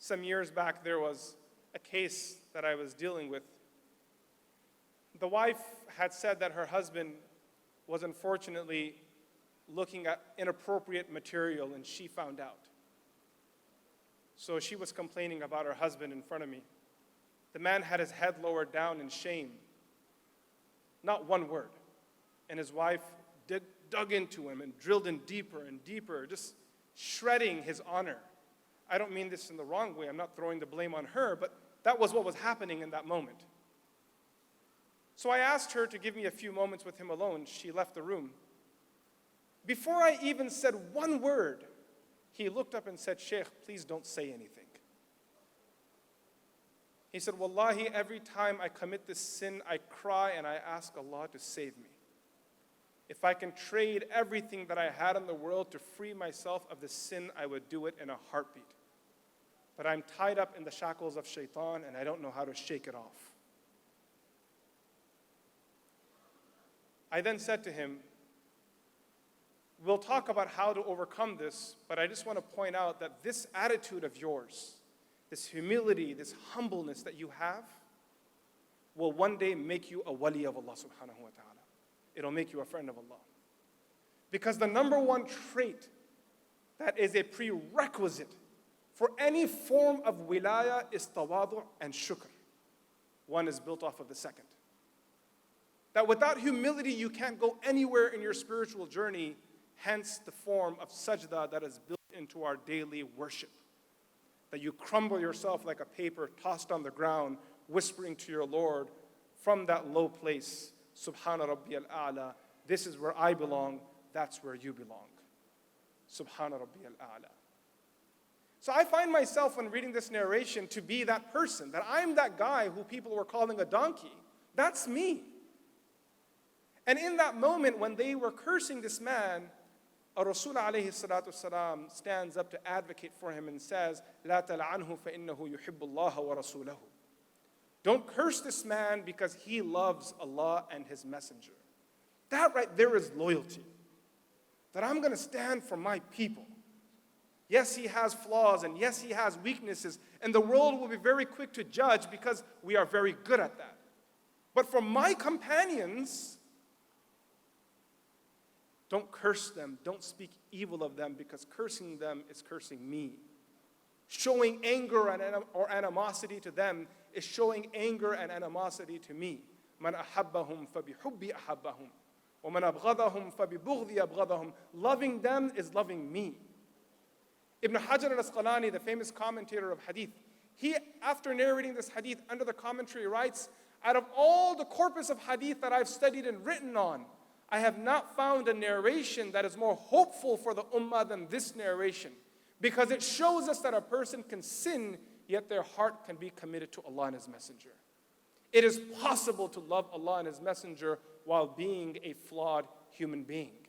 Some years back, there was a case that I was dealing with. The wife had said that her husband was unfortunately looking at inappropriate material, and she found out. So she was complaining about her husband in front of me. The man had his head lowered down in shame. Not one word. And his wife dug into him and drilled in deeper and deeper, just shredding his honor. I don't mean this in the wrong way. I'm not throwing the blame on her, but that was what was happening in that moment. So I asked her to give me a few moments with him alone. She left the room. Before I even said one word, he looked up and said, "Sheikh, please don't say anything." He said, "Wallahi, every time I commit this sin, I cry and I ask Allah to save me. If I can trade everything that I had in the world to free myself of this sin, I would do it in a heartbeat. But I'm tied up in the shackles of shaitan and I don't know how to shake it off." I then said to him, "We'll talk about how to overcome this, but I just want to point out that this attitude of yours, this humility, this humbleness that you have, will one day make you a wali of Allah subhanahu wa ta'ala. It'll make you a friend of Allah. Because the number one trait that is a prerequisite for any form of wilaya is tawadu' and shukr. One is built off of the second. That without humility, you can't go anywhere in your spiritual journey, hence the form of sajda that is built into our daily worship. That you crumble yourself like a paper tossed on the ground, whispering to your Lord from that low place, Subhana Rabbi al-A'la, this is where I belong, that's where you belong. Subhana Rabbi al-A'la. So I find myself when reading this narration to be that person, that I'm that guy who people were calling a donkey. That's me. And in that moment when they were cursing this man, Rasul alayhi salatu wasalam stands up to advocate for him and says, "La tal'anhu fa innahu yuhibbu Allah wa rasulahu." Don't curse this man because he loves Allah and his messenger. That right there is loyalty. That I'm going to stand for my people. Yes, he has flaws and yes, he has weaknesses, and the world will be very quick to judge because we are very good at that. But for my companions, don't curse them, don't speak evil of them, because cursing them is cursing me. Showing anger or animosity to them is showing anger and animosity to me. مَنْ أَحَبَّهُمْ فَبِحُبِّ أَحَبَّهُمْ وَمَنْ أَبْغَضَهُمْ فَبِبُغْضِي أَبْغَضَهُمْ. Loving them is loving me. Ibn Hajar al-Asqalani, the famous commentator of hadith, he, after narrating this hadith under the commentary, writes, "Out of all the corpus of hadith that I've studied and written on, I have not found a narration that is more hopeful for the ummah than this narration, because it shows us that a person can sin, yet their heart can be committed to Allah and His Messenger. It is possible to love Allah and His Messenger while being a flawed human being.